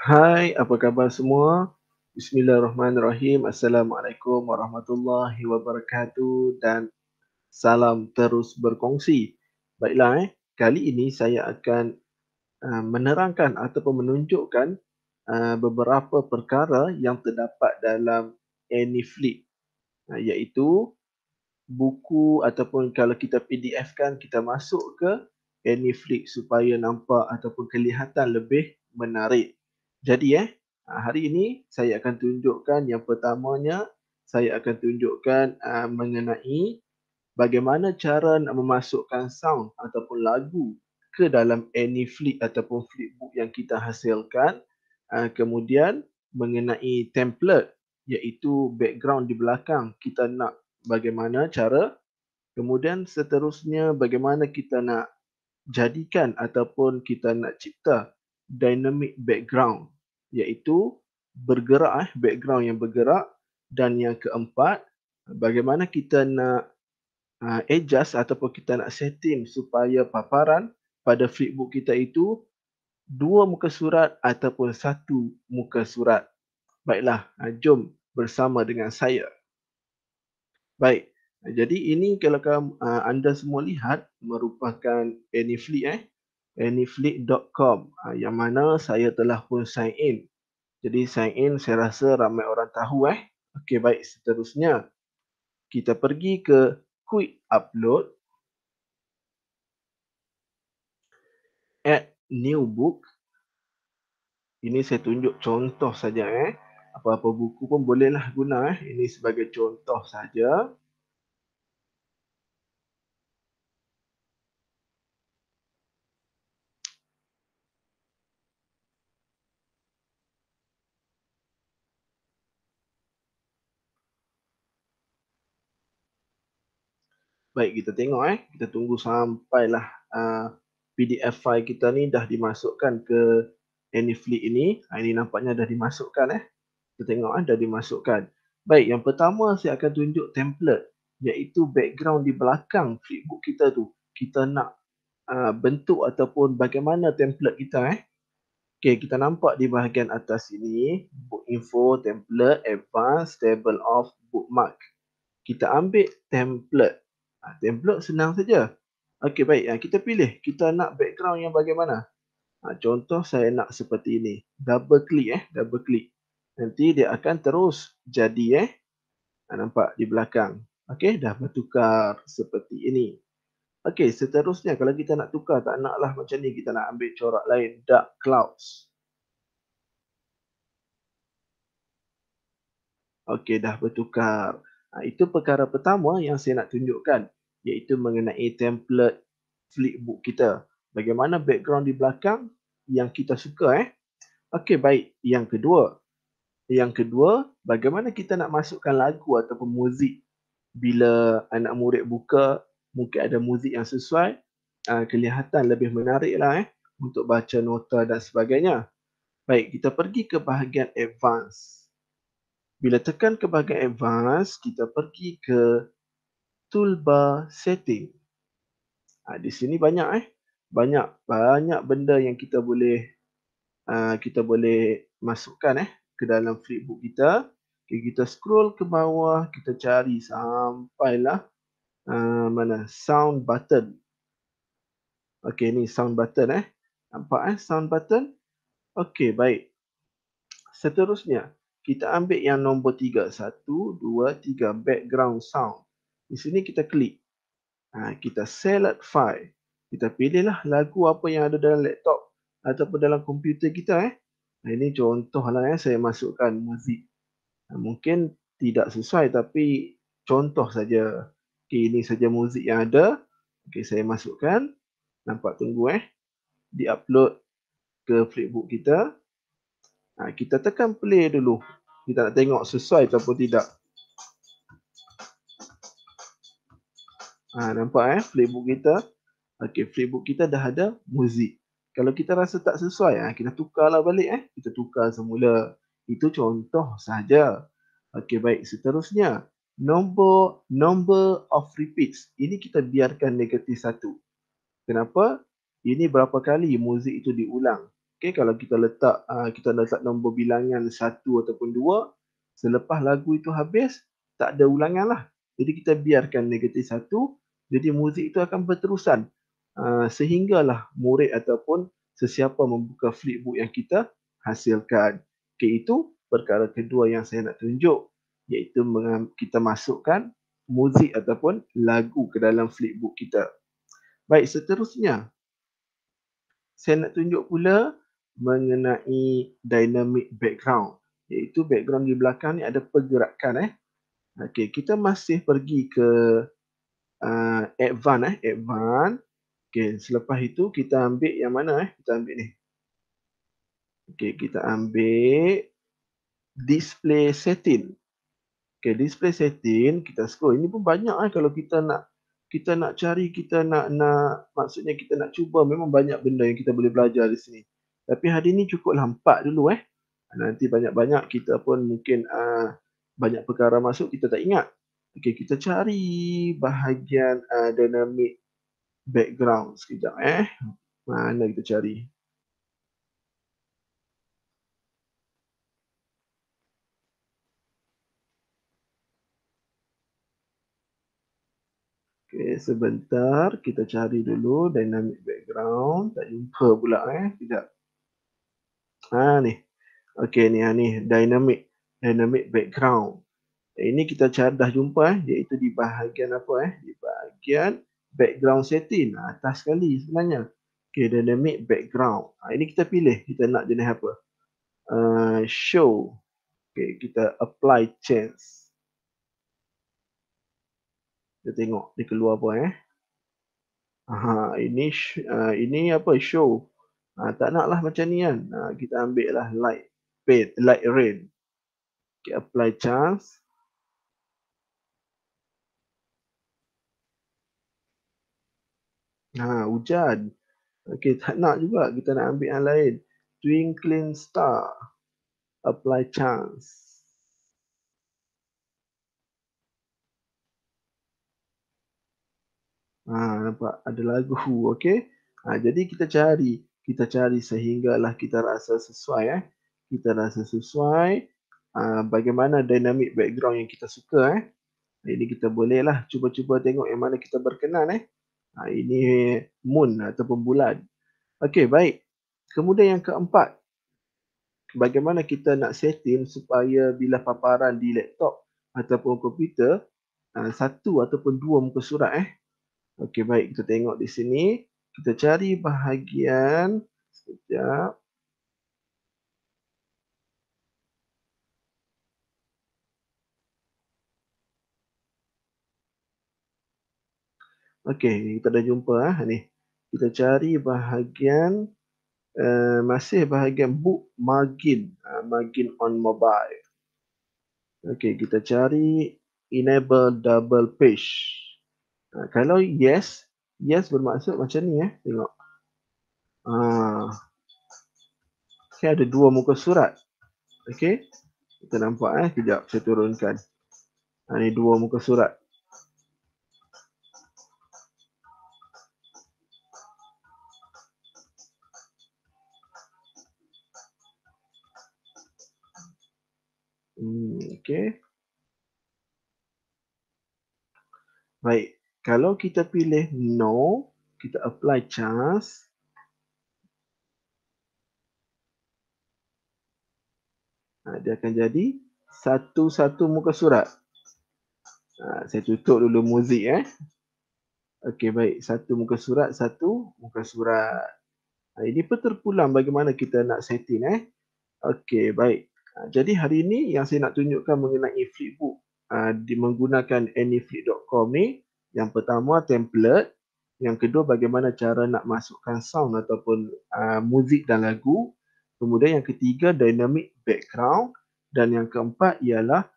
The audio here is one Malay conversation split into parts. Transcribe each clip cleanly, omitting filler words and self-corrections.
Hai, apa khabar semua? Bismillahirrahmanirrahim. Assalamualaikum warahmatullahi wabarakatuh dan salam terus berkongsi. Baiklah, kali ini saya akan menerangkan ataupun menunjukkan beberapa perkara yang terdapat dalam AnyFlip, iaitu buku ataupun kalau kita PDF kan kita masuk ke AnyFlix supaya nampak ataupun kelihatan lebih menarik. Jadi hari ini saya akan tunjukkan yang pertamanya saya akan tunjukkan mengenai bagaimana cara nak memasukkan sound ataupun lagu ke dalam AnyFlix ataupun Flipbook yang kita hasilkan. Kemudian mengenai template iaitu background di belakang kita nak bagaimana cara. Kemudian seterusnya bagaimana kita nak jadikan ataupun kita nak cipta dynamic background iaitu bergerak background yang bergerak. Dan yang keempat, bagaimana kita nak adjust ataupun kita nak setting supaya paparan pada flipbook kita itu dua muka surat ataupun satu muka surat. Baiklah, jom bersama dengan saya. Baik, jadi ini kalau anda semua lihat merupakan Anyflix anyflix.com yang mana saya telah pun sign in. Jadi sign in saya rasa ramai orang tahu Okey, baik, seterusnya kita pergi ke quick upload, add new book. Ini saya tunjuk contoh saja Apa-apa buku pun bolehlah guna Ini sebagai contoh saja. Baik, kita tengok kita tunggu sampailah PDF file kita ni dah dimasukkan ke Anyflix ini. Ini nampaknya dah dimasukkan Kita tengok dah dimasukkan. Baik, yang pertama saya akan tunjuk template iaitu background di belakang flipbook kita tu. Kita nak bentuk ataupun bagaimana template kita Okey, kita nampak di bahagian atas ini book info, template, advanced, table of bookmark. Kita ambil template. Template senang saja. Okey, baik. Kita pilih. Kita nak background yang bagaimana? Contoh saya nak seperti ini. Double klik double klik. Nanti dia akan terus jadi nampak di belakang. Okey, dah bertukar seperti ini. Okey, seterusnya kalau kita nak tukar, tak naklah macam ni, kita nak ambil corak lain, dark clouds. Okey, dah bertukar. Itu perkara pertama yang saya nak tunjukkan, iaitu mengenai template flipbook kita. Bagaimana background di belakang yang kita suka Okey, baik. Yang kedua, bagaimana kita nak masukkan lagu ataupun muzik bila anak murid buka, mungkin ada muzik yang sesuai, kelihatan lebih menariklah untuk baca nota dan sebagainya. Baik, kita pergi ke bahagian advance. Bila tekan ke bahagian advance, kita pergi ke toolbar setting. Di sini banyak banyak benda yang kita boleh masukkan ke dalam flipbook kita. Okay, kita scroll ke bawah, kita cari sampailah mana sound button. Okey, ni sound button Nampak sound button? Okey, baik. Seterusnya, kita ambil yang nombor 3. 1, 2, 3, background sound. Di sini kita klik. Kita select file. Kita pilihlah lagu apa yang ada dalam laptop ataupun dalam komputer kita Ini contohlah saya masukkan muzik. Mungkin tidak sesuai tapi contoh saja. Okey, ini saja muzik yang ada. Okey, saya masukkan. Nampak, tunggu di-upload ke flipbook kita. Kita tekan play dulu. Kita nak tengok sesuai ataupun tidak. Nampak flipbook kita. Okey, flipbook kita dah ada muzik. Kalau kita rasa tak sesuai, kita tukarlah balik Kita tukar semula. Itu contoh saja. Okey, baik. Seterusnya, number of repeats. Ini kita biarkan negatif 1. Kenapa? Ini berapa kali muzik itu diulang. Okey, kalau kita letak nombor bilangan 1 ataupun 2, selepas lagu itu habis, tak ada ulanganlah. Jadi kita biarkan negatif 1, jadi muzik itu akan berterusan, sehinggalah murid ataupun sesiapa membuka flipbook yang kita hasilkan. Okey, itu perkara kedua yang saya nak tunjuk, iaitu kita masukkan muzik ataupun lagu ke dalam flipbook kita. Baik, seterusnya saya nak tunjuk pula mengenai dynamic background, iaitu background di belakang ni ada pergerakan. Okey, kita masih pergi ke advance. Okey, selepas itu kita ambil yang mana. Kita ambil ni. Okey, kita ambil display setting. Okey, display setting, kita scroll. Ini pun banyak kalau kita nak cari, kita nak maksudnya kita nak cuba, memang banyak benda yang kita boleh belajar di sini. Tapi hari ni cukuplah 4 dulu. Nanti banyak-banyak kita pun mungkin banyak perkara masuk kita tak ingat. Okey, kita cari bahagian dynamic background sekejap. Mana kita cari? Okey, sebentar kita cari dulu dynamic background. Tak jumpa pula. Sekejap. Ni. Okey, ni dynamic background. Ini kita dah jumpa iaitu di bahagian apa di bahagian background setting, atas sekali sebenarnya. Okey, dynamic background. Ini kita pilih kita nak jenis apa. Show. Okey, kita apply change. Kita tengok dia keluar apa. Ini apa, show. Tak naklah macam ni kan. Kita ambil lah light rain. Okay, apply chance. Hujan. Okey, tak nak juga. Kita nak ambil yang lain. Twinkling star. Apply chance. Nampak ada lagu. Okey. Jadi kita cari sehinggalah kita rasa sesuai. Kita rasa sesuai. Bagaimana dynamic background yang kita suka. Ini kita bolehlah cuba-cuba tengok yang mana kita berkenan. Ini moon ataupun bulan. Okey, baik. Kemudian yang keempat, bagaimana kita nak setting supaya bila paparan di laptop ataupun komputer, satu ataupun dua muka surat. Okey, baik, kita tengok di sini. Kita cari bahagian, sekejap. Okey, kita dah jumpa ni. Kita cari bahagian masih bahagian book margin, margin on mobile. Okey, kita cari enable double page. Kalau yes bermaksud macam ni. Tengok. Okey, ada dua muka surat. Okey, kita nampak. Sekejap, saya turunkan. Ni dua muka surat. Okey. Baik, kalau kita pilih no, kita apply chance. Dia akan jadi satu-satu muka surat. Saya tutup dulu muzik. Okey, baik. Satu muka surat. Ini pun terpulang bagaimana kita nak setting. Okey, baik. Jadi hari ini yang saya nak tunjukkan mengenai flipbook menggunakan anyflip.com ni, yang pertama template, yang kedua bagaimana cara nak masukkan sound ataupun muzik dan lagu, kemudian yang ketiga dynamic background, dan yang keempat ialah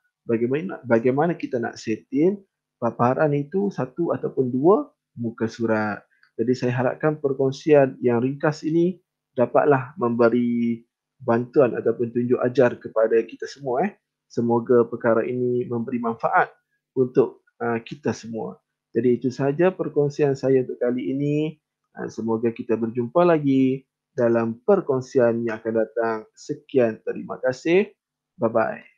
bagaimana kita nak setting paparan itu satu ataupun dua muka surat. Jadi saya harapkan perkongsian yang ringkas ini dapatlah memberi bantuan ataupun tunjuk ajar kepada kita semua. Semoga perkara ini memberi manfaat untuk kita semua. Jadi itu sahaja perkongsian saya untuk kali ini. Semoga kita berjumpa lagi dalam perkongsian yang akan datang. Sekian, terima kasih. Bye-bye.